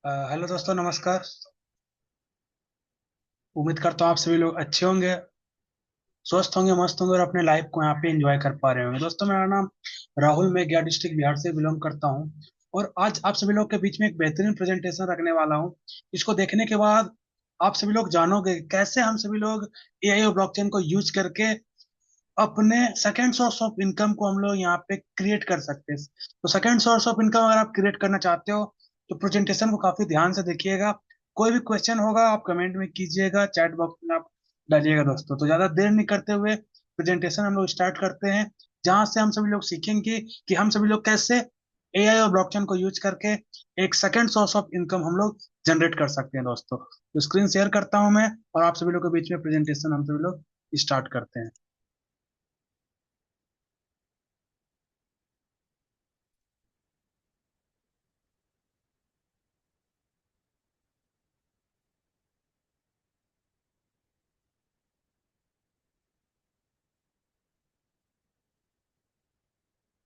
Hello दोस्तों, नमस्कार। उम्मीद करता हूँ आप सभी लोग अच्छे होंगे, स्वस्थ होंगे, मस्त होंगे और अपने लाइफ को यहाँ पे एंजॉय कर पा रहे होंगे। दोस्तों, मेरा नाम राहुल, मैं गया डिस्ट्रिक्ट बिहार से बिलोंग करता हूँ। और आज आप सभी लोग के बीच में एक बेहतरीन प्रेजेंटेशन रखने वाला हूँ। इसको देखने के बाद आप सभी लोग जानोगे कैसे हम सभी लोग एआई और ब्लॉकचेन को यूज करके अपने सेकेंड सोर्स ऑफ इनकम को हम लोग यहाँ पे क्रिएट कर सकते हैं। तो सेकेंड सोर्स ऑफ इनकम अगर आप क्रिएट करना चाहते हो तो प्रेजेंटेशन को काफी ध्यान से देखिएगा। कोई भी क्वेश्चन होगा आप कमेंट में कीजिएगा, चैट बॉक्स में आप डालिएगा। दोस्तों, तो ज्यादा देर नहीं करते हुए प्रेजेंटेशन हम लोग स्टार्ट करते हैं, जहां से हम सभी लोग सीखेंगे कि हम सभी लोग कैसे एआई और ब्लॉकचेन को यूज करके एक सेकेंड सोर्स ऑफ इनकम हम लोग जनरेट कर सकते हैं। दोस्तों, तो स्क्रीन शेयर करता हूं मैं और आप सभी लोग के बीच में प्रेजेंटेशन हम सभी लोग स्टार्ट करते हैं।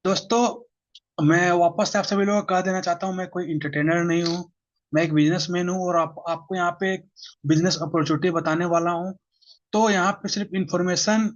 दोस्तों, मैं वापस से आप सभी लोगों को कह देना चाहता हूँ, मैं कोई इंटरटेनर नहीं हूँ। मैं एक बिजनेसमैन हूँ और आपको यहाँ पे एक बिजनेस अपॉर्चुनिटी बताने वाला हूँ। तो यहाँ पे सिर्फ इंफॉर्मेशन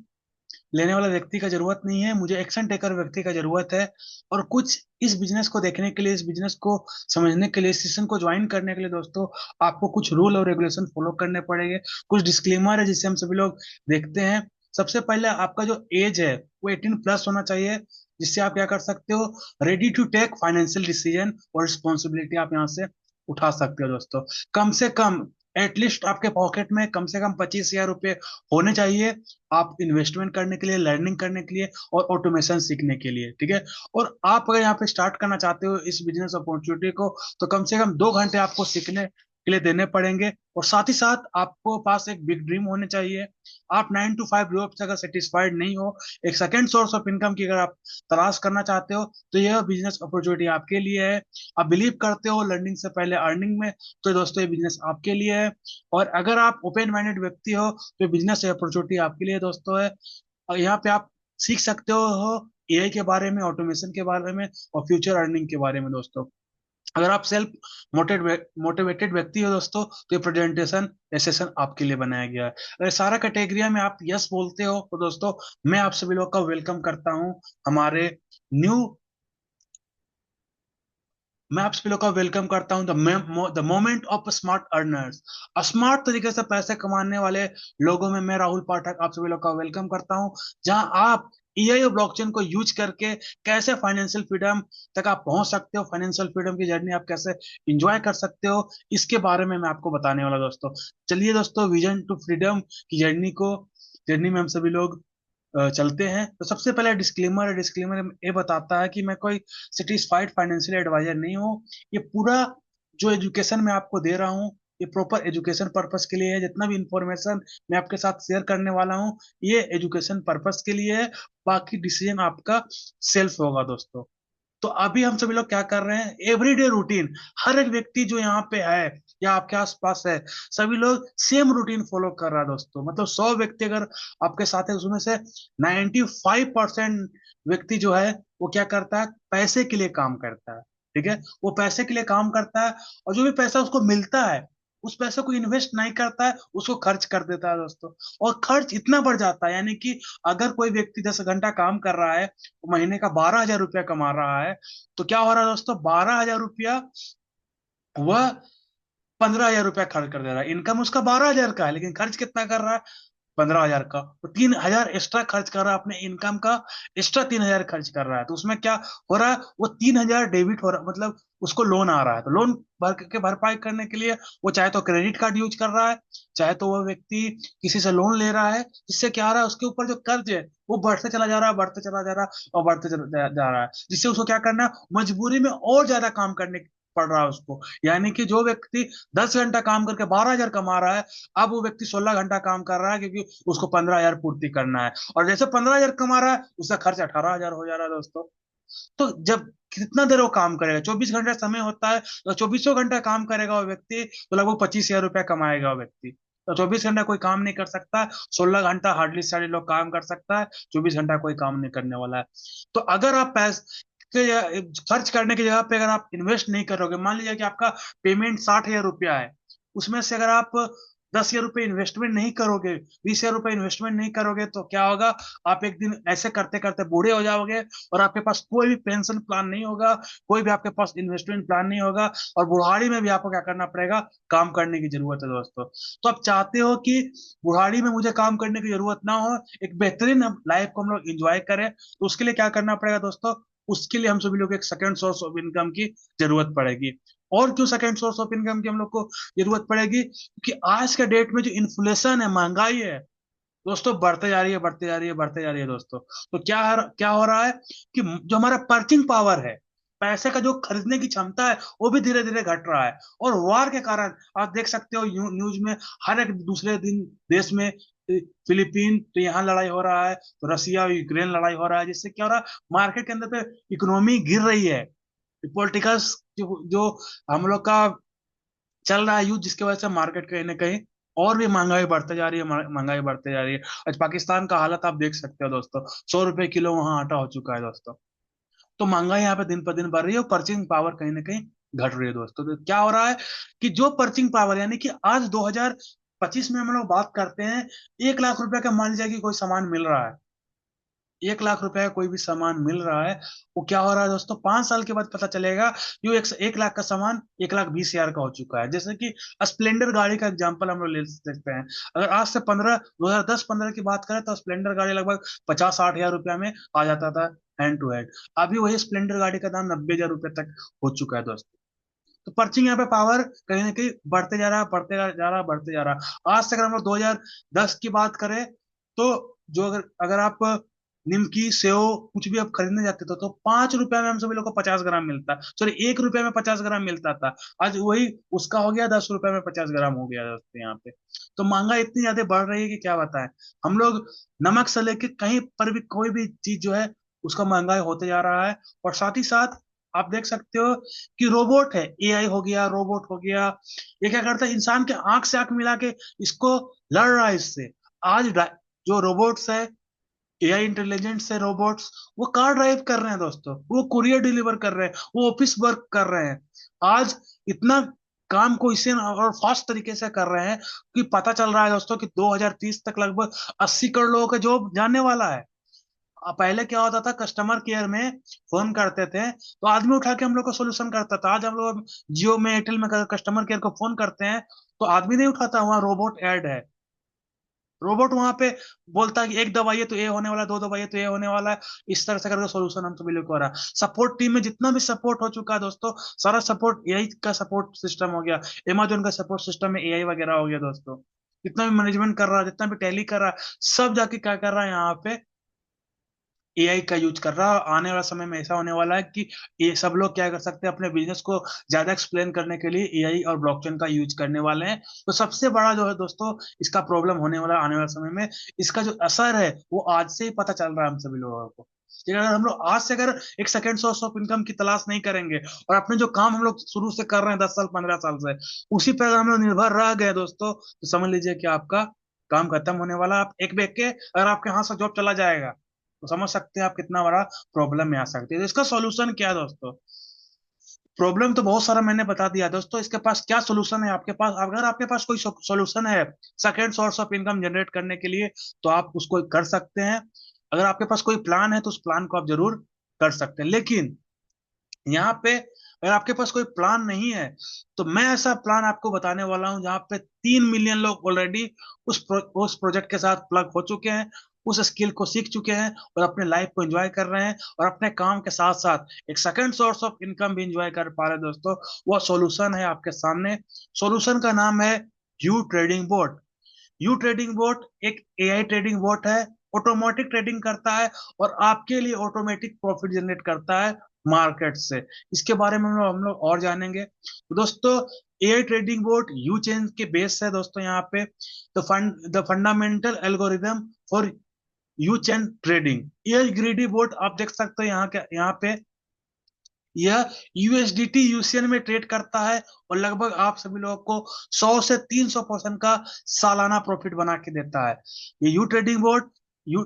लेने वाला व्यक्ति का जरूरत नहीं है, मुझे एक्शन टेकर व्यक्ति का जरूरत है। और कुछ इस बिजनेस को देखने के लिए, इस बिजनेस को समझने के लिए, इस सेशन को ज्वाइन करने के लिए दोस्तों, आपको कुछ रूल और रेगुलेशन फॉलो करने पड़ेंगे। कुछ डिस्क्लेमर है जिससे हम सभी लोग देखते हैं। सबसे पहले आपका जो एज है वो 18+ होना चाहिए, जिससे आप क्या कर सकते हो, ready to take financial decision और रिस्पॉन्सिबिलिटी आप यहाँ से उठा सकते हो। दोस्तों, कम से कम एटलीस्ट आपके पॉकेट में कम से कम 25,000 रुपये होने चाहिए, आप इन्वेस्टमेंट करने के लिए, लर्निंग करने के लिए और ऑटोमेशन सीखने के लिए। ठीक है। और आप अगर यहाँ पे स्टार्ट करना चाहते हो इस बिजनेस अपॉर्चुनिटी को, तो कम से कम 2 घंटे आपको सीखने के लिए देने पड़ेंगे। और साथ ही साथ आपको पास एक बिग ड्रीम होने चाहिए। आप 9 to 5 जॉब से अगर सेटिस्फाइड नहीं हो, एक सेकेंड सोर्स ऑफ इनकम की अगर आप तलाश करना चाहते हो, तो यह बिजनेस अपॉर्चुनिटी आपके लिए है। आप बिलीव करते हो लर्निंग से पहले अर्निंग में, तो दोस्तों ये बिजनेस आपके लिए है। और अगर आप ओपन माइंडेड व्यक्ति हो तो बिजनेस अपॉर्चुनिटी आपके लिए दोस्तों है। और यहाँ पे आप सीख सकते हो एआई के बारे में, ऑटोमेशन के बारे में और फ्यूचर अर्निंग के बारे में। दोस्तों, अगर आप सेल्फ मोटिवेटेड व्यक्ति हो दोस्तों, तो ये प्रेजेंटेशन, ये सेशन आपके लिए बनाया गया है। अगर सारा कैटेगरिया में आप यस बोलते हो तो दोस्तों, मैं आप सभी लोग का वेलकम करता हूँ हमारे न्यू मैं आप सभी लोग का वेलकम करता हूं the moment of smart earners. Smart तरीके से पैसे कमाने वाले लोगों में मैं राहुल पाठक आप सभी लोग का वेलकम करता हूं, जहां आप एआई और ब्लॉकचेन को यूज करके कैसे फाइनेंशियल फ्रीडम तक आप पहुंच सकते हो, फाइनेंशियल फ्रीडम की जर्नी आप कैसे इंजॉय कर सकते हो, इसके बारे में मैं आपको बताने वाला दोस्तों। चलिए दोस्तों, विजन टू फ्रीडम की जर्नी में हम सभी लोग चलते हैं। तो सबसे पहले डिस्क्लेमर है। डिस्क्लेमर ये बताता है कि मैं कोई सेटिस्फाइड फाइनेंशियल एडवाइजर नहीं हूँ। ये पूरा जो एजुकेशन मैं आपको दे रहा हूँ, ये प्रॉपर एजुकेशन पर्पस के लिए है। जितना भी इंफॉर्मेशन मैं आपके साथ शेयर करने वाला हूँ, ये एजुकेशन पर्पस के लिए है। बाकी डिसीजन आपका सेल्फ होगा दोस्तों। तो अभी हम सभी लोग क्या कर रहे हैं, एवरीडे रूटीन, हर एक व्यक्ति जो यहाँ पे है या आपके आसपास है, सभी लोग सेम रूटीन फॉलो कर रहा है दोस्तों। मतलब 100 व्यक्ति अगर आपके साथ है, उसमें से 95% व्यक्ति जो है वो क्या करता है, पैसे के लिए काम करता है। ठीक है। वो पैसे के लिए काम करता है, और जो भी पैसा उसको मिलता है उस पैसे को इन्वेस्ट नहीं करता है, उसको खर्च कर देता है दोस्तों। और खर्च इतना बढ़ जाता है, यानी कि अगर कोई व्यक्ति 10 घंटा काम कर रहा है, महीने का 12,000 रुपया कमा रहा है, तो क्या हो रहा है दोस्तों, 12,000 रुपया वह 15,000 रुपया खर्च कर दे रहा है। इनकम उसका 12,000 का है, लेकिन खर्च कितना कर रहा है, 15,000 का। तो 3,000 एक्स्ट्रा खर्च कर रहा है, अपने इनकम का एक्स्ट्रा 3,000 खर्च कर रहा है। तो उसमें क्या हो रहा है, वो 3,000 डेबिट हो रहा है, मतलब उसको लोन आ रहा है। तो लोन भरपाई करने के लिए वो चाहे तो क्रेडिट कार्ड यूज कर रहा है, चाहे तो वह व्यक्ति किसी से लोन ले रहा है, जिससे क्या आ रहा है, उसके ऊपर जो कर्ज है वो बढ़ते चला जा रहा है, बढ़ते चला जा रहा है और बढ़ते चला जा रहा है, जिससे उसको क्या करना है, मजबूरी में और ज्यादा काम करने पड़ रहा है उसको। यानी कि जो व्यक्ति 10 घंटा काम करके 12,000 कमा रहा है, अब वो व्यक्ति 16 घंटा काम कर रहा है, क्योंकि उसको 15,000 पूर्ति करना है। और जैसे 15,000 कमा रहा है, उसका खर्च 18,000 हो जा रहा है दोस्तों। तो जब कितना देर वो काम करेगा, 24 घंटा समय होता है, तो 2400 घंटा काम करेगा वो व्यक्ति, तो लगभग 25,000 रुपया कमाएगा वो व्यक्ति। तो 24 घंटा कोई काम नहीं कर सकता, 16 घंटा हार्डली सारे लोग काम कर सकता है, 24 घंटा कोई काम नहीं करने वाला है। तो अगर आप खर्च करने की जगह पे अगर आप इन्वेस्ट नहीं करोगे, मान लीजिए कि आपका पेमेंट 60,000 रुपया है, उसमें से अगर आप 10,000 रुपये इन्वेस्टमेंट नहीं करोगे, 20,000 रुपये इन्वेस्टमेंट नहीं करोगे, तो क्या होगा? आप एक दिन ऐसे करते करते बूढ़े हो जाओगे और आपके पास कोई भी पेंशन प्लान नहीं होगा, कोई भी आपके पास इन्वेस्टमेंट प्लान नहीं होगा, और बुढ़ारी में भी आपको क्या करना पड़ेगा? काम करने की जरूरत है दोस्तों। तो आप चाहते हो कि बुढ़ारी में मुझे काम करने की जरूरत ना हो, एक बेहतरीन लाइफ को हम लोग एंजॉय करें, तो उसके लिए क्या करना पड़ेगा दोस्तों? उसके लिए हम सभी लोग एक सेकंड सोर्स ऑफ इनकम की जरूरत पड़ेगी। और क्यों सेकंड सोर्स ऑफ इनकम की हम लोग को जरूरत पड़ेगी? क्योंकि आज के डेट में जो इन्फ्लेशन है, महंगाई है दोस्तों, बढ़ते जा रही है, बढ़ते जा रही है, बढ़ते जा रही है दोस्तों। तो क्या हो रहा है कि जो हमारा पर्चिंग पावर है, पैसे का जो खरीदने की क्षमता है, वो भी धीरे धीरे घट रहा है। और वार के कारण आप देख सकते हो न्यूज में, हर एक दूसरे दिन देश में, फिलीपीन तो यहाँ लड़ाई हो रहा है, तो रसिया और यूक्रेन लड़ाई हो रहा है, जिससे क्या हो रहा है? मार्केट के अंदर पे इकोनॉमी गिर रही है। पॉलिटिकल्स जो हम लोग का चल रहा है युद्ध, जिसकी वजह से मार्केट कहीं ना कहीं और भी महंगाई बढ़ते जा रही है, महंगाई बढ़ते जा रही है। आज पाकिस्तान का हालत आप देख सकते हो दोस्तों, 100 रुपए किलो वहां आटा हो चुका है दोस्तों। तो महंगाई यहाँ पे दिन पर दिन बढ़ रही है, और पर्चेसिंग पावर कहीं ना कहीं घट रही है दोस्तों। तो क्या हो रहा है कि जो पर्चेसिंग पावर, यानी कि आज 2025 में हम लोग बात करते हैं, 1 लाख रुपए का मान लीजिए कि कोई सामान मिल रहा है, 1 लाख रुपए का कोई भी सामान मिल रहा है, वो क्या हो रहा है दोस्तों? 5 साल के बाद पता चलेगा कि वो 1 लाख का सामान 1,20,000 का हो चुका है। जैसे कि स्प्लेंडर गाड़ी का एग्जांपल हम लोग ले सकते हैं। अगर आज से 2010-15 की बात करें, तो स्प्लेंडर गाड़ी लगभग 50-60 हजार रुपया में आ जाता था, हैंड टू हैंड। अभी वही स्प्लेंडर गाड़ी का दाम 90,000 रुपये तक हो चुका है दोस्तों। तो पर्चिंग यहाँ पे पावर कहीं ना कहीं बढ़ते जा रहा है, बढ़ते जा रहा है, बढ़ते जा रहा है। आज से अगर हम लोग 2010 की बात करें, तो जो अगर अगर आप निमकी, सेव कुछ भी आप खरीदने जाते थे, तो 5 रुपए में हम सभी लोग को 50 ग्राम मिलता, सॉरी 1 रुपए में 50 ग्राम मिलता था। आज वही उसका हो गया 10 रुपए में 50 ग्राम हो गया दोस्तों यहाँ पे। तो महंगाई इतनी ज्यादा बढ़ रही है कि क्या बताएं। हम लोग नमक से लेके कहीं पर भी कोई भी चीज जो है, उसका महंगाई होते जा रहा है। और साथ ही साथ आप देख सकते हो कि रोबोट है, एआई हो गया, रोबोट हो गया, ये क्या करता है? इंसान के आंख से आंख मिला के इसको लड़ रहा है इससे। आज जो रोबोट्स है, एआई इंटेलिजेंस से रोबोट्स, वो कार ड्राइव कर रहे हैं दोस्तों, वो कुरियर डिलीवर कर रहे हैं, वो ऑफिस वर्क कर रहे हैं। आज इतना काम को इससे और फास्ट तरीके से कर रहे हैं कि पता चल रहा है दोस्तों कि 2030 तक लगभग 80 करोड़ लोगों का जॉब जाने वाला है। पहले क्या होता था, कस्टमर केयर में फोन करते थे तो आदमी उठा के हम लोग को सोल्यूशन करता था। आज हम लोग जियो में, एयरटेल में कस्टमर केयर को फोन करते हैं, तो आदमी नहीं उठाता, वहाँ रोबोट ऐड है। रोबोट वहां पे बोलता है कि एक दबाइए तो ये होने वाला है, दो दबाइए तो ये होने वाला है। इस तरह से करके सोल्यूशन हम सभी लोग को हो रहा है। सपोर्ट टीम में जितना भी सपोर्ट हो चुका है दोस्तों, सारा सपोर्ट एआई का सपोर्ट सिस्टम हो गया। अमेजोन का सपोर्ट सिस्टम में एआई वगैरह हो गया दोस्तों। जितना भी मैनेजमेंट कर रहा है, जितना भी टैली कर रहा है, सब जाके क्या कर रहा है यहाँ पे? एआई का यूज कर रहा है। आने वाला समय में ऐसा होने वाला है कि ये सब लोग क्या कर सकते हैं, अपने बिजनेस को ज्यादा एक्सप्लेन करने के लिए एआई और ब्लॉकचेन का यूज करने वाले हैं। तो सबसे बड़ा जो है दोस्तों, इसका प्रॉब्लम होने वाला है आने वाले समय में, इसका जो असर है वो आज से ही पता चल रहा है हम सभी लोगों को। लेकिन अगर हम लोग आज से अगर एक सेकंड सोर्स ऑफ इनकम की तलाश नहीं करेंगे, और अपने जो काम हम लोग शुरू से कर रहे हैं 10 साल 15 साल से, उसी पर अगर हम लोग निर्भर रह गए दोस्तों, तो समझ लीजिए कि आपका काम खत्म होने वाला है। आप एक बैग के अगर आपके हाथ से जॉब चला जाएगा, तो समझ सकते हैं आप कितना बड़ा प्रॉब्लम में आ सकते हैं। तो इसका सॉल्यूशन क्या है दोस्तों? प्रॉब्लम तो बहुत सारा मैंने बता दिया दोस्तों, इसके पास क्या सॉल्यूशन है आपके पास? अगर आपके पास कोई सॉल्यूशन है second source of income generate करने के लिए, तो आप उसको कर सकते हैं। अगर आपके पास कोई प्लान है, तो उस प्लान को आप जरूर कर सकते हैं। लेकिन यहाँ पे अगर आपके पास कोई प्लान नहीं है, तो मैं ऐसा प्लान आपको बताने वाला हूँ जहाँ पे 3 मिलियन लोग ऑलरेडी उस प्रोजेक्ट के साथ प्लग हो चुके हैं, उस स्किल को सीख चुके हैं, और अपने लाइफ को एंजॉय कर रहे हैं, और अपने काम के साथ साथ एक सेकंड सोर्स ऑफ इनकम भी एंजॉय कर पा रहे हैं दोस्तों। वो सॉल्यूशन है आपके सामने। सॉल्यूशन का नाम है you trading boat. You trading boat एक एआई ट्रेडिंग बोट है, ऑटोमेटिक ट्रेडिंग करता है, और आपके लिए ऑटोमेटिक प्रॉफिट जनरेट करता है मार्केट से। इसके बारे में हम लोग और जानेंगे। तो दोस्तों, AI trading boat you chain के बेस है दोस्तों यहाँ पे। The fundamental algorithm for you chain trading. ये ग्रीडी बोट आप देख सकते हो यहाँ पे यह यूएसडीटी यूसीएन में ट्रेड करता है, और लगभग आप सभी लोगों को 100 से 300% का सालाना प्रॉफिट बना के देता है। ये you trading board, you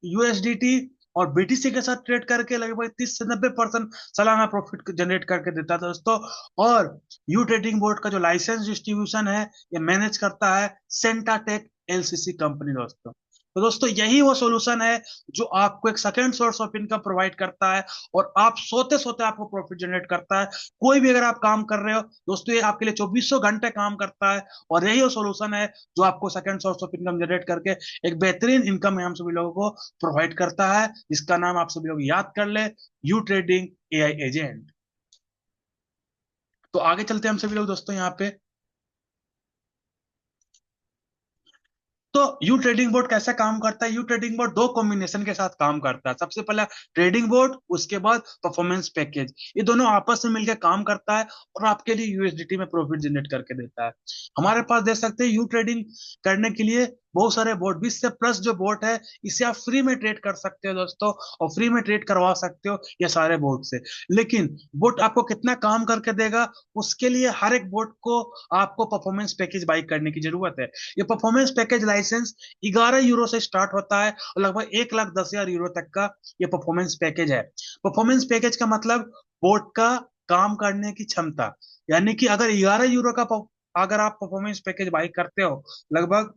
USDT और बीटीसी के साथ ट्रेड करके लगभग 30 से 90% सालाना प्रॉफिट जनरेट करके देता है दोस्तों। और यू ट्रेडिंग बोर्ड का जो लाइसेंस डिस्ट्रीब्यूशन है ये मैनेज करता है सेंटाटेक एलसीसी कंपनी दोस्तों। तो दोस्तों यही वो सॉल्यूशन है जो आपको एक second source of income provide करता है, और आप सोते सोते आपको प्रॉफिट जनरेट करता है। कोई भी अगर आप काम कर रहे हो दोस्तों, ये आपके लिए 2400 घंटे काम करता है, और यही वो सॉल्यूशन है जो आपको second source of income generate करके एक बेहतरीन इनकम हम सभी लोगों को प्रोवाइड करता है, जिसका नाम आप सभी लोग याद कर ले, यू ट्रेडिंग एआई एजेंट। तो आगे चलते हैं हम सभी लोग दोस्तों यहाँ पे। तो यू ट्रेडिंग बोर्ड कैसे काम करता है? यू ट्रेडिंग बोर्ड दो कॉम्बिनेशन के साथ काम करता है। सबसे पहला ट्रेडिंग बोर्ड, उसके बाद परफॉर्मेंस पैकेज। ये दोनों आपस में मिलकर काम करता है और आपके लिए यूएसडीटी में प्रॉफिट जनरेट करके देता है। हमारे पास देख सकते हैं यू ट्रेडिंग करने के लिए बहुत सारे बोर्ड, 20 से प्लस जो बोर्ड है, इसे आप फ्री में ट्रेड कर सकते हो दोस्तों, और फ्री में ट्रेड करवा सकते हो ये सारे बोर्ड से। लेकिन बोर्ड आपको कितना काम करके देगा, उसके लिए हर एक बोर्ड को आपको परफॉर्मेंस पैकेज बाई करने की जरूरत है। ये परफॉर्मेंस पैकेज लाइसेंस 11 यूरो से स्टार्ट होता है और लगभग 1,10,000 यूरो तक का ये परफॉर्मेंस पैकेज है। परफॉर्मेंस पैकेज का मतलब बोर्ड का काम करने की क्षमता, यानी कि अगर 11 यूरो का अगर आप परफॉर्मेंस पैकेज बाई करते हो, लगभग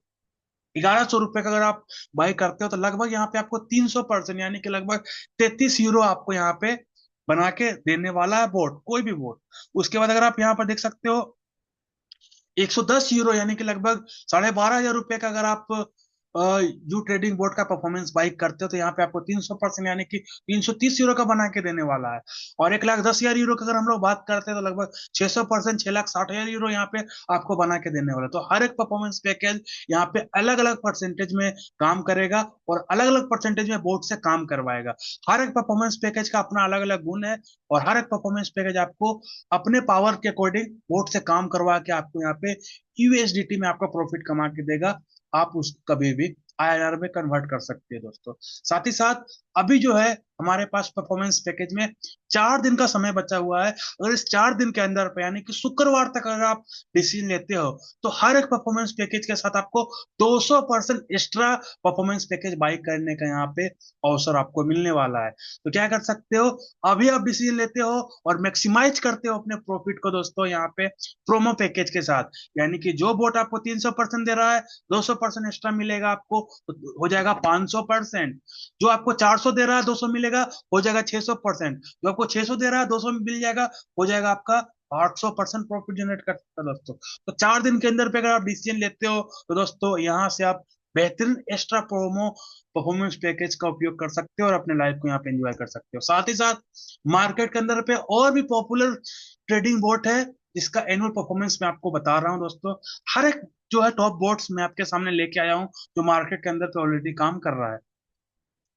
1,100 रुपए का अगर आप बाई करते हो, तो लगभग यहाँ पे आपको 300% यानी कि लगभग 33 यूरो आपको यहाँ पे बना के देने वाला है बोर्ड, कोई भी बोर्ड। उसके बाद अगर आप यहाँ पर देख सकते हो 110 यूरो यानी कि लगभग 12,500 रुपए का अगर आप यू ट्रेडिंग बोर्ड का परफॉर्मेंस बाइक करते हो, तो यहाँ पे आपको 300% यानी कि 330 यूरो का बना के देने वाला है। और 1,10,000 यूरो की अगर हम लोग बात करते हैं, तो लगभग 600%, 6,60,000 यूरो यहाँ पे आपको बना के देने वाला है। तो हर एक परफॉर्मेंस पैकेज यहाँ पे अलग अलग परसेंटेज में काम करेगा और अलग अलग परसेंटेज में बोर्ड से काम करवाएगा। हर एक परफॉर्मेंस पैकेज का अपना अलग अलग गुण है, और हर एक परफॉर्मेंस पैकेज आपको अपने पावर के अकॉर्डिंग बोर्ड से काम करवा के आपको यहाँ पे यूएसडीटी में आपका प्रॉफिट कमा के देगा। आप उसको कभी भी आईएनआर में कन्वर्ट कर सकते हैं दोस्तों। साथ ही साथ अभी जो है हमारे पास परफॉर्मेंस पैकेज में 4 दिन का समय बचा हुआ है। अगर इस 4 दिन के अंदर पे यानी कि शुक्रवार तक अगर आप डिसीजन लेते हो, तो हर एक परफॉर्मेंस पैकेज के साथ आपको 200% एक्स्ट्रा परफॉर्मेंस पैकेज बाई करने का यहाँ पे अवसर आपको मिलने वाला है। तो क्या कर सकते हो, अभी आप डिसीजन लेते हो और मैक्सिमाइज करते हो अपने प्रॉफिट को दोस्तों यहाँ पे प्रोमो पैकेज के साथ। यानी कि जो बोट आपको 300% दे रहा है, 200% एक्स्ट्रा मिलेगा आपको, तो हो जाएगा 500%। जो आपको 400 दे रहा है, 200 मिलेगा, हो जाएगा 600%। जो आपको 600 दे रहा है, 200 मिल जाएगा, हो जाएगा आपका 800% प्रॉफिट जनरेट कर सकता है दोस्तों। तो 4 दिन के अंदर पे अगर आप डिसीजन लेते हो, तो दोस्तों यहाँ से आप बेहतरीन एक्स्ट्रा प्रोमो परफॉर्मेंस पैकेज का उपयोग कर सकते हो और अपने लाइफ को यहाँ पे एंजॉय कर सकते हो। साथ ही साथ मार्केट के अंदर पे और भी पॉपुलर ट्रेडिंग बोट है, जिसका एनुअल परफॉर्मेंस मैं आपको बता रहा हूँ दोस्तों। हर एक जो है टॉप बोट्स मैं आपके सामने लेके आया हूँ, जो मार्केट के अंदर पे ऑलरेडी काम कर रहा है।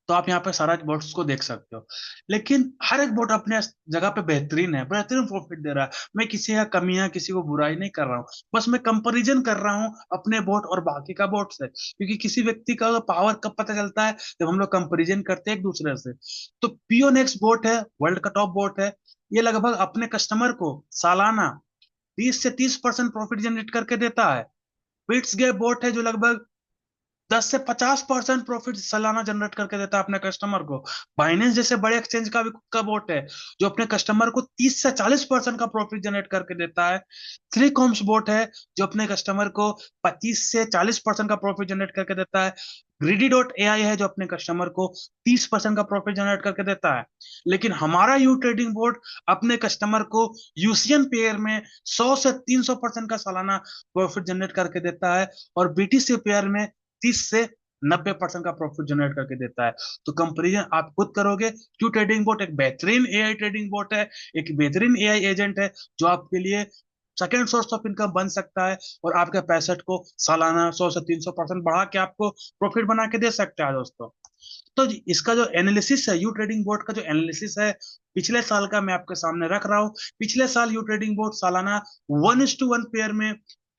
तो आप यहाँ पे सारा बोट्स को देख सकते हो। लेकिन हर एक बोट अपने जगह पे बेहतरीन है, बेहतरीन प्रॉफिट दे रहा है। मैं किसी का कमियां, किसी को बुराई नहीं कर रहा हूँ, बस मैं कंपैरिजन कर रहा हूँ अपने बोट और बाकी का बोट से। क्योंकि किसी व्यक्ति का पावर कब पता चलता है, जब हम लोग कंपैरिजन करते हैं एक दूसरे से। तो पियोनेक्स बोट है, वर्ल्ड का टॉप बोट है। ये लगभग अपने कस्टमर को सालाना 20 से 30% प्रॉफिट जनरेट करके देता है। बिट्स गैप बोट है जो लगभग 10 से 50% प्रॉफिट सालाना जनरेट करके देता है अपने कस्टमर को। बाइनेंस जैसे बड़े एक्सचेंज का भी का बोट है, जो अपने कस्टमर को 30 से 40% का प्रॉफिट जनरेट करके देता है। थ्री कॉम्स बोट है, जो अपने कस्टमर को 25 से 40% का प्रॉफिट जनरेट करके देता है। ग्रीडी डॉट एआई है, जो अपने कस्टमर को 30% का प्रॉफिट जनरेट करके देता है। लेकिन हमारा यू ट्रेडिंग बोर्ड अपने कस्टमर को यूसीएन पेयर में 100 से 300% का सालाना प्रॉफिट जनरेट करके देता है, और बीटीसी पेयर में 30 से 90% का प्रॉफिट जनरेट करके देता है। तो कंपेरिजन आप खुद करोगे। क्यू ट्रेडिंग बोट एक बेहतरीन एआई ट्रेडिंग बोट है, एक बेहतरीन एआई एजेंट है, जो आपके लिए सेकेंड सोर्स ऑफ इनकम बन सकता है, और आपके पैसेट को सालाना 100 से 300% बढ़ा के आपको प्रॉफिट बना के दे सकता है दोस्तों। तो इसका जो एनालिसिस है, यू ट्रेडिंग बोर्ड का जो एनालिसिस है पिछले साल का, मैं आपके सामने रख रहा हूँ। पिछले साल यू ट्रेडिंग बोर्ड सालाना 1:1 पेयर में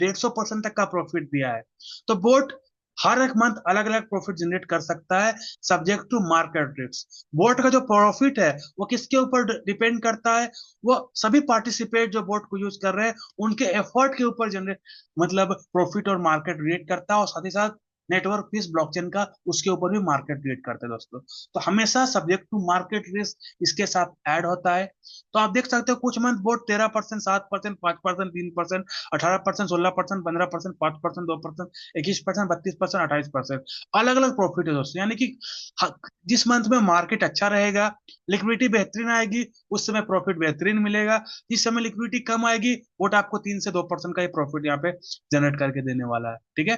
150% तक का प्रॉफिट दिया है। तो बोर्ड हर एक मंथ अलग अलग प्रॉफिट जनरेट कर सकता है, subject to market risk. Board का जो प्रॉफिट है वो किसके ऊपर डिपेंड करता है, वो सभी पार्टिसिपेट जो बोर्ड को यूज कर रहे हैं उनके एफर्ट के ऊपर जनरेट मतलब प्रॉफिट और मार्केट रिएक्ट करता है। और साथ ही साथ नेटवर्क फीस ब्लॉकचेन का, उसके ऊपर भी मार्केट क्रिएट करते हैं दोस्तों। तो हमेशा सब्जेक्ट टू मार्केट रिस्क इसके साथ ऐड होता है। तो आप देख सकते हो कुछ मंथ बोर्ड 13%, 7%, 5%, 3%, 18%, 16%, 15%, 5%, 2%, 21%, 32%, 28%, अलग अलग प्रॉफिट है दोस्तों। यानी कि जिस मंथ में मार्केट अच्छा रहेगा, लिक्विडिटी बेहतरीन आएगी, उस समय प्रॉफिट बेहतरीन मिलेगा। जिस समय लिक्विडिटी कम आएगी, वो आपको 3 से 2% का ही प्रॉफिट यहाँ पे जनरेट करके देने वाला है। ठीक है,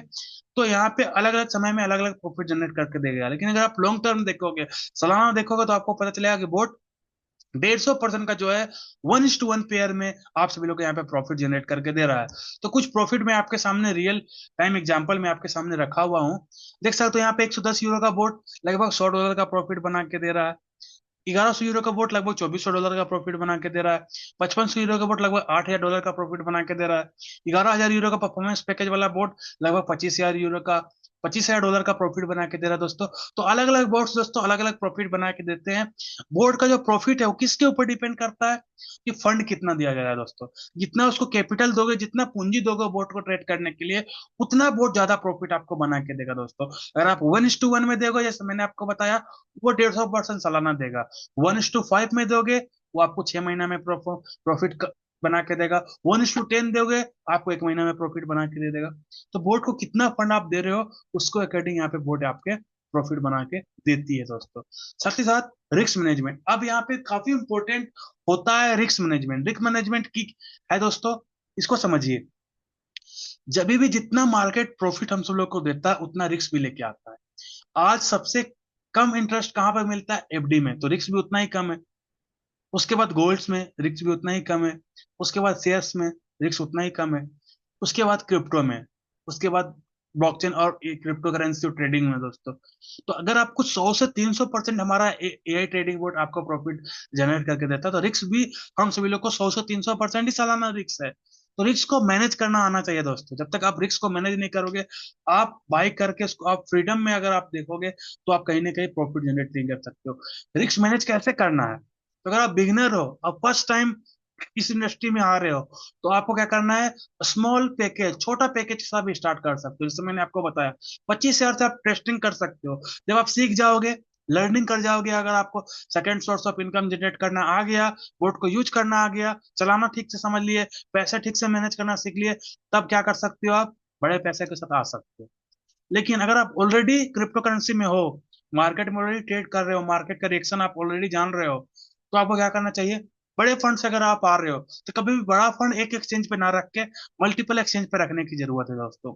तो यहाँ पे अलग अलग समय में अलग अलग प्रॉफिट जनरेट करके देगा। लेकिन अगर आप लॉन्ग टर्म देखोगे, सालाना देखोगे, तो आपको पता चलेगा कि बोट 150% का जो है 1:1 पेयर में आप सभी लोग को यहाँ पे प्रॉफिट जनरेट करके दे रहा है। तो कुछ प्रॉफिट में आपके सामने रियल टाइम एग्जांपल में आपके सामने रखा हुआ हूँ। देख सकते हो यहाँ पे 110 यूरो का बोट लगभग $100 का प्रॉफिट बना के दे रहा है। 1100 यूरो का बोट लगभग $2400 का प्रॉफिट बना के दे रहा है। 5500 यूरो का बोट लगभग $8000 का प्रॉफिट बना के दे रहा है। 11000 यूरो का परफॉर्मेंस पैकेज वाला बोट लगभग $25000 का $25000 का प्रॉफिट बना के दे रहा है दोस्तों। तो अलग अलग बोर्ड्स दोस्तों अलग अलग प्रॉफिट बना के देते हैं। बोर्ड का जो प्रॉफिट है वो किसके ऊपर डिपेंड करता है कि फंड कितना दिया गया है दोस्तों। जितना उसको कैपिटल दोगे, जितना पूंजी दोगे बोर्ड को ट्रेड करने के लिए, उतना बोर्ड ज्यादा प्रॉफिट आपको बना के देगा दोस्तों। अगर आप 1:1 में दोगे, जैसे मैंने आपको बताया, वो 150% सालाना देगा। 1:5 में दोगे, वो आपको 6 महीना में प्रॉफिट बना के देगा। 1:10 दोगे, आपको 1 महीना में प्रॉफिट बना के दे देगा। तो बोर्ड को कितना फंड आप दे रहे हो, उसको अकॉर्डिंग यहाँ पे बोर्ड आपके प्रॉफिट बना के देती है दोस्तों। साथ ही साथ रिस्क मैनेजमेंट, अब यहाँ पे काफी इंपॉर्टेंट होता है रिस्क मैनेजमेंट। रिस्क मैनेजमेंट की है दोस्तों, इसको समझिए। जब भी जितना मार्केट प्रॉफिट हम सब लोग को देता है, उतना रिस्क भी लेके आता है। आज सबसे कम इंटरेस्ट कहाँ पर मिलता है? एफडी में, तो रिस्क भी उतना ही कम है। उसके बाद गोल्ड्स में रिस्क भी उतना ही कम है। उसके बाद शेयर्स में रिस्क उतना ही कम है। उसके बाद क्रिप्टो में, उसके बाद ब्लॉकचेन और क्रिप्टो करेंसी ट्रेडिंग में दोस्तों। तो अगर आप कुछ 100 से 300% हमारा एआई ट्रेडिंग बोर्ड आपको प्रॉफिट जनरेट करके देता है, तो रिस्क भी हम सभी लोग को 100 से 300% ही सालाना रिस्क है। तो रिस्क को मैनेज करना आना चाहिए दोस्तों। जब तक आप रिस्क को मैनेज नहीं करोगे, आप बाई करके उसको आप फ्रीडम में अगर आप देखोगे, तो आप कहीं ना कहीं प्रॉफिट जनरेट नहीं कर सकते हो। रिस्क मैनेज कैसे करना है? तो अगर आप बिगिनर हो, आप फर्स्ट टाइम इस इंडस्ट्री में आ रहे हो, तो आपको क्या करना है? स्मॉल पैकेज, छोटा पैकेज के साथ भी स्टार्ट कर सकते हो। जैसे मैंने आपको बताया, 25,000 से आप टेस्टिंग कर सकते हो। जब आप सीख जाओगे, लर्निंग कर जाओगे, अगर आपको second source of income generate करना आ गया, बोर्ड को यूज करना आ गया, चलाना ठीक से समझ लिए, पैसे ठीक से मैनेज करना सीख लिए, तब क्या कर सकते हो? आप बड़े पैसे के साथ आ सकते हो। लेकिन अगर आप ऑलरेडी क्रिप्टो करेंसी में हो, मार्केट में ऑलरेडी ट्रेड कर रहे हो, मार्केट का रिएक्शन आप ऑलरेडी जान रहे हो, तो आपको क्या करना चाहिए? बड़े फंड से अगर आप आ रहे हो, तो कभी भी बड़ा फंड एक एक्सचेंज पे ना रख के मल्टीपल एक्सचेंज पे रखने की जरूरत है दोस्तों।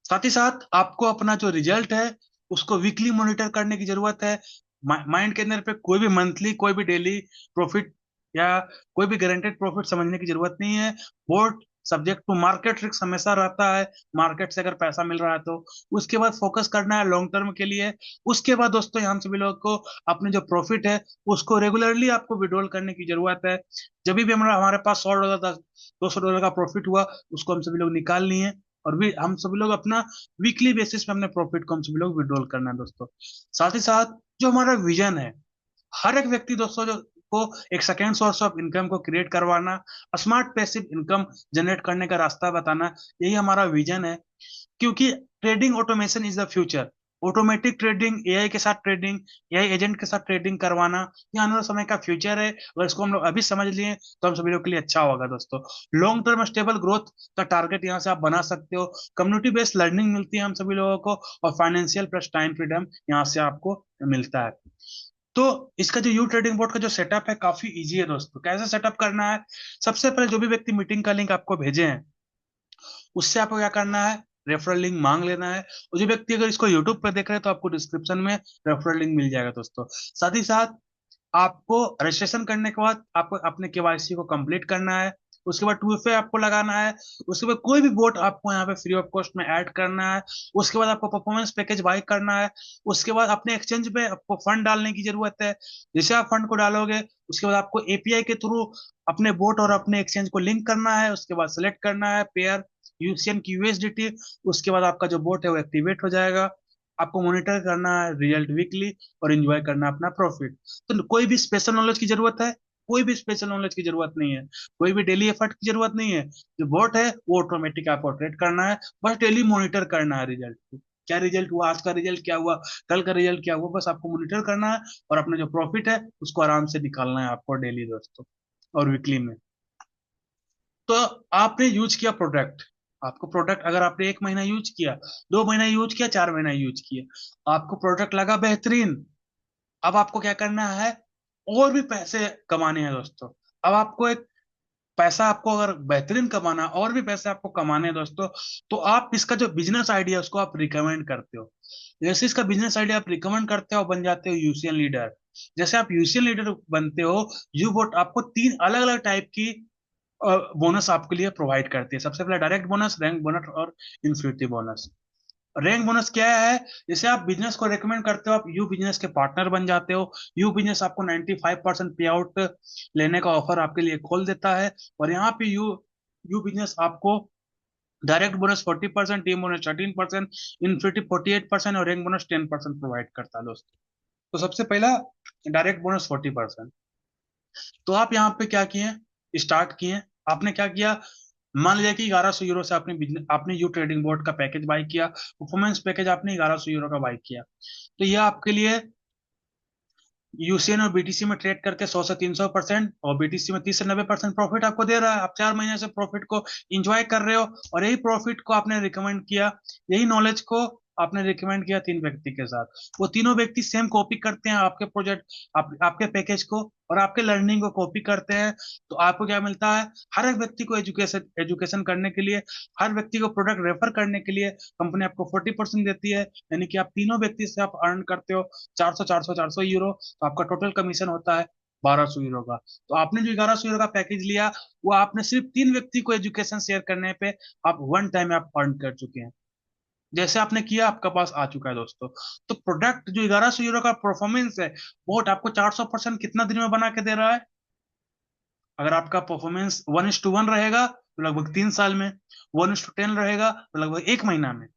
साथ ही साथ आपको अपना जो रिजल्ट है, उसको वीकली मॉनिटर करने की जरूरत है। माइंड के अंदर पे कोई भी मंथली, कोई भी डेली प्रॉफिट या कोई भी गारंटेड प्रॉफिट समझने की जरूरत नहीं है। Board subject to market risk हमेशा रहता है। मार्केट से अगर पैसा मिल रहा है, तो उसके बाद फोकस करना है लॉन्ग टर्म के लिए। उसके बाद दोस्तों हम सभी लोगों को अपने जो प्रॉफिट है, उसको रेगुलरली आपको विड्रॉल करने की जरूरत है। जब भी हमारा हमारे पास $100, $200 का प्रॉफिट हुआ, उसको हम सभी लोग निकाल लिए, और भी हम सभी लोग अपना वीकली बेसिस पे अपने प्रॉफिट को हम सभी लोग विड्रॉल करना है दोस्तों। साथ ही साथ जो हमारा विजन है, हर एक व्यक्ति दोस्तों जो को एक सेकेंड सोर्स ऑफ इनकम को क्रिएट करवाना, स्मार्ट पैसिव इनकम जनरेट करने का रास्ता बताना, यही हमारा विजन है। क्योंकि trading automation is the future. Automatic trading, AI के साथ ट्रेडिंग, एआई एजेंट के साथ ट्रेडिंग करवाना, ये आने वाले समय का फ्यूचर है। अगर इसको हम लोग अभी समझ लिए, तो हम सभी लोग के लिए अच्छा होगा दोस्तों। लॉन्ग टर्म स्टेबल ग्रोथ का टारगेट यहाँ से आप बना सकते हो। कम्युनिटी बेस्ड लर्निंग मिलती है हम सभी लोगों को, और फाइनेंशियल प्लस टाइम फ्रीडम यहाँ से आपको मिलता है। तो इसका जो यू ट्रेडिंग बोर्ड का जो सेटअप है, काफी इजी है दोस्तों। कैसे सेटअप करना है? सबसे पहले जो भी व्यक्ति मीटिंग का लिंक आपको भेजे हैं, उससे आपको क्या करना है? रेफरल लिंक मांग लेना है। और जो व्यक्ति अगर इसको यूट्यूब पर देख रहे हैं, तो आपको डिस्क्रिप्शन में रेफरल लिंक मिल जाएगा दोस्तों। साथ ही साथ आपको रजिस्ट्रेशन करने के बाद आपको अपने केवाईसी को कंप्लीट करना है। उसके बाद 2FA आपको लगाना है। उसके बाद कोई भी बोट आपको यहाँ पे फ्री ऑफ कॉस्ट में ऐड करना है। उसके बाद आपको परफॉर्मेंस पैकेज बाय करना है। उसके बाद अपने एक्सचेंज पे आपको फंड डालने की जरूरत है। जैसे आप फंड को डालोगे, उसके बाद आपको एपीआई के थ्रू अपने बोट और अपने एक्सचेंज को लिंक करना है। उसके बाद सेलेक्ट करना है पेयर यूसीएन की यूएसडीटी। उसके बाद आपका जो बोट है वो एक्टिवेट हो जाएगा। आपको मॉनिटर करना है रिजल्ट वीकली, और एंजॉय करना है अपना प्रॉफिट। तो कोई भी स्पेशल नॉलेज की जरूरत है? कोई भी स्पेशल नॉलेज की जरूरत नहीं है, कोई भी डेली एफर्ट की जरूरत नहीं है। जो बोट है वो ऑटोमेटिक आपको ट्रेड करना है, बस डेली मॉनिटर करना है रिजल्ट को। क्या रिजल्ट हुआ, आज का रिजल्ट क्या हुआ, कल का रिजल्ट क्या हुआ, बस आपको मॉनिटर करना है और अपना जो प्रॉफिट है उसको आराम से निकालना है आपको डेली दोस्तों, और वीकली में। तो आपने यूज किया प्रोडक्ट, आपको प्रोडक्ट अगर आपने 1 महीना यूज किया, 2 महीना यूज किया, 4 महीना यूज किया, आपको प्रोडक्ट लगा बेहतरीन, अब आपको क्या करना है, और भी पैसे कमाने हैं दोस्तों। अब आपको एक पैसा, आपको अगर बेहतरीन कमाना और भी पैसे आपको कमाने हैं दोस्तों, तो आप इसका जो बिजनेस आइडिया उसको आप रिकमेंड करते हो। जैसे इसका बिजनेस आइडिया आप रिकमेंड करते हो, बन जाते हो यूसीएन लीडर। जैसे आप यूसीएन लीडर बनते हो, यू बोट आपको 3 अलग अलग टाइप की बोनस आपके लिए प्रोवाइड करती है। सबसे पहले डायरेक्ट बोनस, रैंक बोनस और इन्फिनिटी बोनस। रैंक बोनस क्या है, जैसे आप बिजनेस को रेकमेंड करते हो, आप यू बिजनेस के पार्टनर बन जाते हो। यू बिजनेस आपको 95% पे आउट लेने का ऑफर आपके लिए खोल देता है, और यहाँ पे यू यू बिजनेस आपको direct bonus 40%, team bonus 13%, infinity 48% और रैंक बोनस 10% प्रोवाइड करता है दोस्तों। तो सबसे पहला डायरेक्ट बोनस 40%। तो आप यहाँ पे क्या किए, स्टार्ट किए, आपने क्या किया, मान लिया कि 1100 यूरो से आपने यू ट्रेडिंग बोर्ड का पैकेज बाय किया, परफॉर्मेंस पैकेज आपने 1100 यूरो का बाय किया। तो यह आपके लिए यूसीएन और बीटीसी में ट्रेड करके 100 से 300% और बीटीसी में 30 से 90% प्रॉफिट आपको दे रहा है। आप 4 महीने से प्रॉफिट को इंजॉय कर रहे हो, और यही प्रॉफिट को आपने रिकमेंड किया, यही नॉलेज को आपने रिकमेंड किया 3 व्यक्ति के साथ। वो तीनों व्यक्ति सेम कॉपी करते हैं आपके प्रोजेक्ट, आपके पैकेज को, और आपके लर्निंग को कॉपी करते हैं। तो आपको क्या मिलता है, हर एक व्यक्ति को एजुकेशन एजुकेशन करने के लिए, हर व्यक्ति को प्रोडक्ट रेफर करने के लिए कंपनी आपको 40% देती है। यानी कि आप तीनों व्यक्ति से आप अर्न करते हो 400 400 400 यूरो, तो आपका टोटल कमीशन होता है 1200 यूरो का। तो आपने जो 1100 यूरो का पैकेज लिया, वो आपने सिर्फ 3 व्यक्ति को एजुकेशन शेयर करने पे आप वन टाइम आप अर्न कर चुके हैं। जैसे आपने किया, आपका पास आ चुका है दोस्तों। तो प्रोडक्ट जो 1100 यूरो का परफॉर्मेंस है, वो आपको 400% कितना दिन में बना के दे रहा है। अगर आपका परफॉर्मेंस 1:1 रहेगा तो लगभग 3 साल में, 1:10 रहेगा तो लगभग 1 महीना में।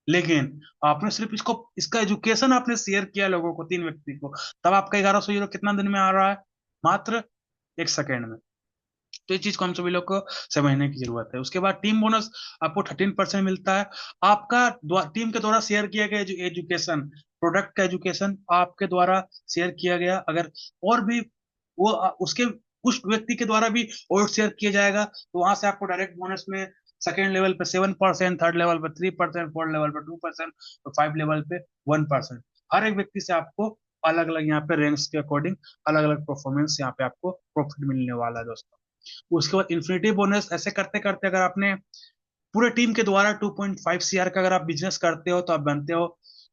लेकिन आपने सिर्फ इसका एजुकेशन आपने शेयर किया लोगों को, 3 व्यक्ति को, तब आपका 1100 यूरो कितना दिन में आ रहा है, मात्र 1 सेकेंड में। तो ये चीज को हम सभी लोग को समझने की जरूरत है। उसके बाद टीम बोनस आपको 13% मिलता है। आपका टीम के द्वारा शेयर किया गया जो एजुकेशन, प्रोडक्ट का एजुकेशन आपके द्वारा शेयर किया गया, अगर और भी वो उसके उस व्यक्ति के द्वारा भी और शेयर किया जाएगा, तो वहां से आपको डायरेक्ट बोनस में सेकेंड लेवल पे 7%, थर्ड लेवल पे 3%, फोर्थ लेवल पे 2% और 5 लेवल पे 1%। हर एक व्यक्ति से आपको अलग अलग यहाँ पे रैंक्स के अकॉर्डिंग अलग अलग परफॉर्मेंस यहाँ पे आपको प्रॉफिट मिलने वाला है दोस्तों। उसके बाद इन्फिनिटी बोनस, ऐसे करते करते अगर आपने पूरे टीम के द्वारा 2.5 CR का अगर आप बिजनेस करते हो, तो आप बनते हो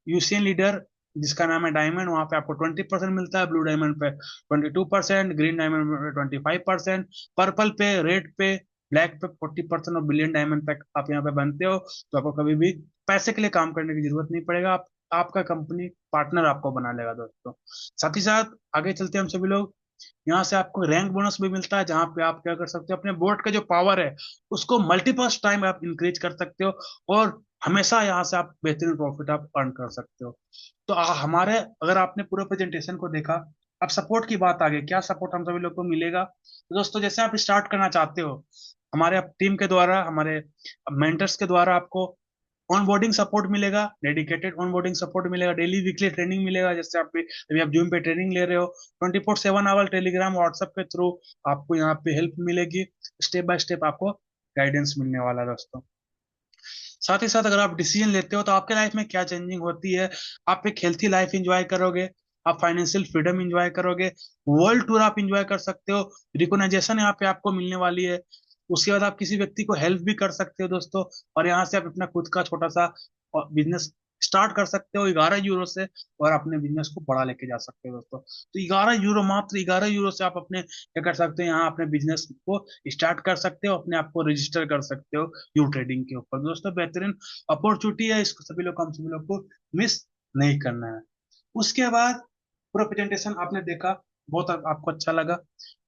यूसीएन लीडर, जिसका नाम है डायमंड। वहां पे आपको 20% मिलता है, ब्लू डायमंड पे 22%, ग्रीन डायमंड पे 25%, पर्पल पे, रेड पे, ब्लैक पे 40% और बिलियन डायमंड तक आप यहाँ पे बनते हो। तो आपको कभी भी पैसे के लिए काम करने की जरूरत नहीं पड़ेगा, आपका कंपनी पार्टनर आपको बना लेगा दोस्तों। साथ ही साथ आगे चलते हैं हम सभी लोग, यहाँ से आपको रैंक बोनस भी मिलता है, जहां पे आप क्या कर सकते हो, अपने बोर्ड का जो पावर है उसको मल्टीपल्स टाइम आप इंक्रीज कर सकते हो, और हमेशा यहाँ से आप बेहतरीन प्रॉफिट आप अर्न कर सकते हो। तो हमारे, अगर आपने पूरा प्रेजेंटेशन को देखा, अब सपोर्ट की बात आ गई, क्या सपोर्ट हम सभी लोग को मिलेगा। तो दोस्तों, जैसे आप स्टार्ट करना चाहते हो, हमारे टीम के द्वारा, हमारे मेंटर्स के द्वारा आपको ऑनबोर्डिंग सपोर्ट मिलेगा, डेडिकेटेड ऑनबोर्डिंग सपोर्ट मिलेगा, डेली वीकली ट्रेनिंग मिलेगा। जैसे आप अभी आप जूम पे ट्रेनिंग ले रहे हो, 24/7 आवर टेलीग्राम व्हाट्सएप के थ्रू आपको यहाँ पे हेल्प मिलेगी, स्टेप बाय स्टेप आपको गाइडेंस मिलने वाला है दोस्तों। साथ ही साथ अगर आप डिसीजन लेते हो, तो आपके लाइफ में क्या चेंजिंग होती है, आप एक हेल्थी लाइफ इंजॉय करोगे, आप फाइनेंशियल फ्रीडम इंजॉय करोगे, वर्ल्ड टूर आप इंजॉय कर सकते हो, रिकॉग्नाइजेशन यहाँ पे आपको मिलने वाली है। उसके बाद आप किसी व्यक्ति को हेल्प भी कर सकते हो दोस्तों, और यहाँ से आप अपना खुद का छोटा सा बिजनेस स्टार्ट कर सकते हो 11 यूरो से, और अपने बिजनेस को बढ़ा लेके जा सकते हो दोस्तों। तो 11 यूरो, मात्र 11 यूरो से आप अपने क्या कर सकते हो, यहाँ अपने बिजनेस को स्टार्ट कर सकते हो, अपने आप को रजिस्टर कर सकते हो यू ट्रेडिंग के ऊपर दोस्तों। बेहतरीन अपॉर्चुनिटी है, इसको सभी लोग, हम सभी लोग को मिस नहीं करना है। उसके बाद पूरा प्रेजेंटेशन आपने देखा, बहुत आपको अच्छा लगा।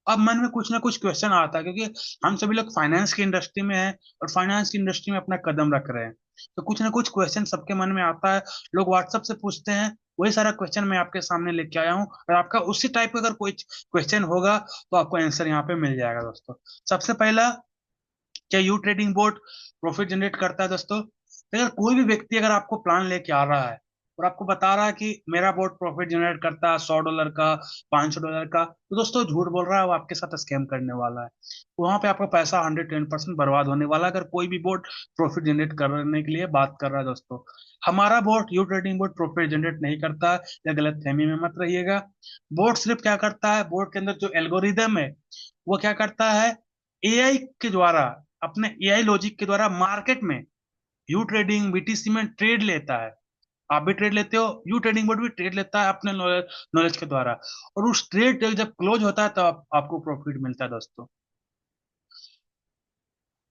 अब मन में कुछ ना कुछ क्वेश्चन आता है, क्योंकि हम सभी लोग फाइनेंस की इंडस्ट्री में हैं, और फाइनेंस की इंडस्ट्री में अपना कदम रख रहे हैं। तो कुछ ना कुछ क्वेश्चन सबके मन में आता है, लोग व्हाट्सएप से पूछते हैं, वही सारा क्वेश्चन मैं आपके सामने लेके आया हूँ, और आपका उसी टाइप का अगर कोई क्वेश्चन होगा तो आपको आंसर यहाँ पे मिल जाएगा दोस्तों। सबसे पहला, क्या you trading board profit generate करता है दोस्तों? तो अगर कोई भी व्यक्ति अगर आपको प्लान लेके आ रहा है और आपको बता रहा है कि मेरा बोर्ड प्रॉफिट जनरेट करता है $100 का, $500 का, तो दोस्तों झूठ बोल रहा है, वो आपके साथ स्कैम करने वाला है। वहां पे आपका पैसा 110% बर्बाद होने वाला है अगर कोई भी बोर्ड प्रॉफिट जनरेट करने के लिए बात कर रहा है दोस्तों। हमारा board, you trading board, profit generate नहीं करता है, या गलत फहमी में मत रहिएगा। बोर्ड सिर्फ क्या करता है, बोर्ड के अंदर जो एल्गोरिदम है वो क्या करता है, एआई के द्वारा, अपने एआई लॉजिक के द्वारा मार्केट में यू ट्रेडिंग बीटीसी में ट्रेड लेता है। आप भी ट्रेड लेते हो, यू ट्रेडिंग बोर्ड भी ट्रेड लेता है अपने नॉलेज के द्वारा, और उस ट्रेड जब क्लोज होता है तो आपको प्रॉफिट मिलता है दोस्तों।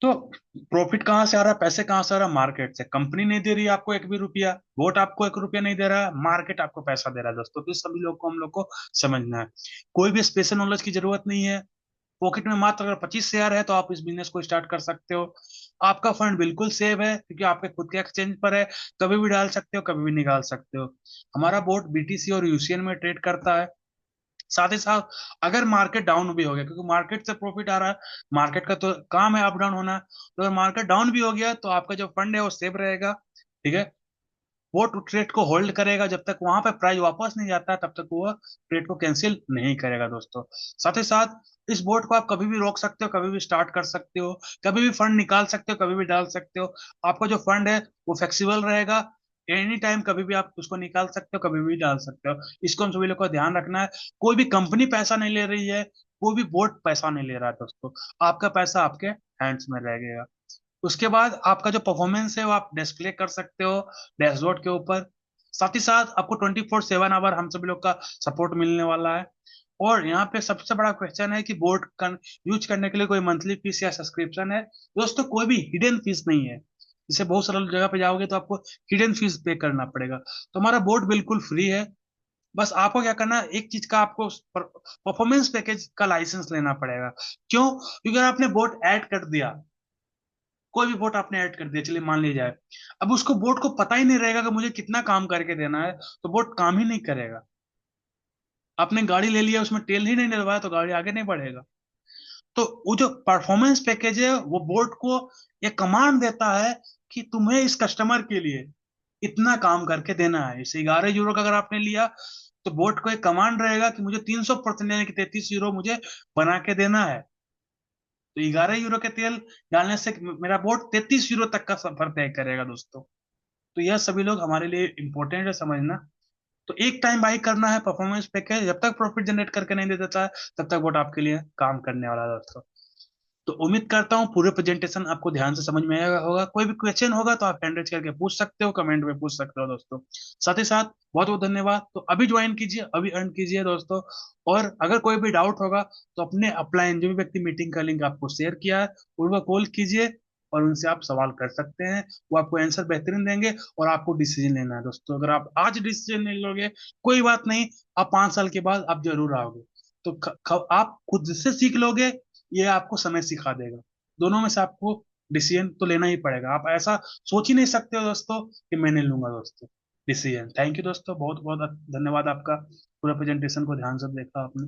तो प्रॉफिट कहाँ से आ रहा है, पैसे कहाँ से आ रहा है? मार्केट से। कंपनी नहीं दे रही है आपको एक भी रुपया, बोट आपको एक रुपया नहीं दे रहा है, मार्केट आपको पैसा दे रहा है दोस्तों। तो इस सभी लोग को, हम लोग को समझना है। कोई भी स्पेशल नॉलेज की जरूरत नहीं है। पॉकेट में मात्र अगर 25 शेयर है तो आप इस बिजनेस को स्टार्ट कर सकते हो। आपका फंड बिल्कुल सेव है क्योंकि आपके खुद के एक्सचेंज पर है, कभी भी डाल सकते हो, कभी भी निकाल सकते हो। हमारा बोर्ड बीटीसी और यूसीएन में ट्रेड करता है। साथ ही साथ अगर मार्केट डाउन भी हो गया, क्योंकि मार्केट से प्रॉफिट आ रहा है, मार्केट का तो काम है अप डाउन होना, तो अगर मार्केट डाउन भी हो गया तो आपका जो फंड है वो सेव रहेगा। ठीक है। वो ट्रेड को होल्ड करेगा, जब तक वहां पे प्राइस वापस नहीं जाता तब तक वो ट्रेड को कैंसिल नहीं करेगा दोस्तों। साथ ही साथ इस बोर्ड को आप कभी भी रोक सकते हो, कभी भी स्टार्ट कर सकते हो, कभी भी फंड निकाल सकते हो, कभी भी डाल सकते हो। आपका जो फंड है वो फ्लेक्सिबल रहेगा। एनी टाइम कभी भी आप उसको निकाल सकते हो, कभी भी डाल सकते हो। इसको हम सभी लोग को ध्यान रखना है। कोई भी कंपनी पैसा नहीं ले रही है, कोई भी बोर्ड पैसा नहीं ले रहा है दोस्तों। आपका पैसा आपके हैंड्स में रहेगा। उसके बाद आपका जो परफॉर्मेंस है वो आप डिस्प्ले कर सकते हो डैशबोर्ड के ऊपर। साथ ही साथ आपको 24/7 आवर हम सभी लोग का सपोर्ट मिलने वाला है। और यहाँ पे सबसे बड़ा क्वेश्चन है कि बोर्ड का यूज करने के लिए कोई मंथली फीस या सब्सक्रिप्शन है? दोस्तों कोई भी हिडन फीस नहीं है। जैसे बहुत सारे जगह पे जाओगे तो आपको हिडन फीस पे करना पड़ेगा, तो हमारा बोर्ड बिल्कुल फ्री है। बस आपको क्या करना है, एक चीज का आपको परफॉर्मेंस पैकेज का लाइसेंस लेना पड़ेगा। क्यों? क्योंकि अगर आपने बोर्ड ऐड कर दिया, कोई भी बोट आपने ऐड कर दिया, चलिए मान ली जाए, अब उसको बोट को पता ही नहीं रहेगा कि मुझे कितना काम करके देना है, तो बोट काम ही नहीं करेगा। आपने गाड़ी ले लिया, उसमें तेल ही नहीं डलवाया तो गाड़ी आगे नहीं बढ़ेगा। तो वो जो परफॉर्मेंस पैकेज है वो बोट को ये कमांड देता है कि तुम्हें इस कस्टमर के लिए इतना काम करके देना है। इसे 11 यूरो का अगर आपने लिया तो बोट को एक कमांड रहेगा कि मुझे 300% यानी कि 33 यूरो मुझे बना के देना है। तो 11 यूरो के तेल डालने से मेरा बोट 33 यूरो तक का सफर तय करेगा दोस्तों। तो यह सभी लोग हमारे लिए इंपॉर्टेंट है समझना। तो एक टाइम बाई करना है परफॉर्मेंस पैकेज, जब तक प्रॉफिट जनरेट करके नहीं दे देता है तब तक बोट आपके लिए काम करने वाला है दोस्तों। तो उम्मीद करता हूँ पूरे प्रेजेंटेशन आपको ध्यान से समझ में आया होगा। कोई भी क्वेश्चन होगा तो आप हैंड रेज करके पूछ सकते हो, कमेंट में पूछ सकते हो दोस्तों। साथ ही साथ बहुत बहुत धन्यवाद। तो अभी ज्वाइन कीजिए, अभी अर्न कीजिए दोस्तों। और अगर कोई भी डाउट होगा तो अपने अपलाइन जो भी व्यक्ति मीटिंग का लिंक आपको शेयर किया है उनको कॉल कीजिए, और उनसे आप सवाल कर सकते हैं। वो आपको आंसर बेहतरीन देंगे। और आपको डिसीजन लेना है दोस्तों, अगर आप आज डिसीजन नहीं लोगे कोई बात नहीं, आप 5 साल के बाद आप जरूर आओगे। तो आप खुद से सीख लोगे, ये आपको समय सिखा देगा। दोनों में से आपको डिसीजन तो लेना ही पड़ेगा। आप ऐसा सोच ही नहीं सकते हो दोस्तों कि मैं नहीं लूंगा दोस्तों डिसीजन। थैंक यू दोस्तों, बहुत बहुत धन्यवाद आपका। पूरा प्रेजेंटेशन को ध्यान से देखा आपने।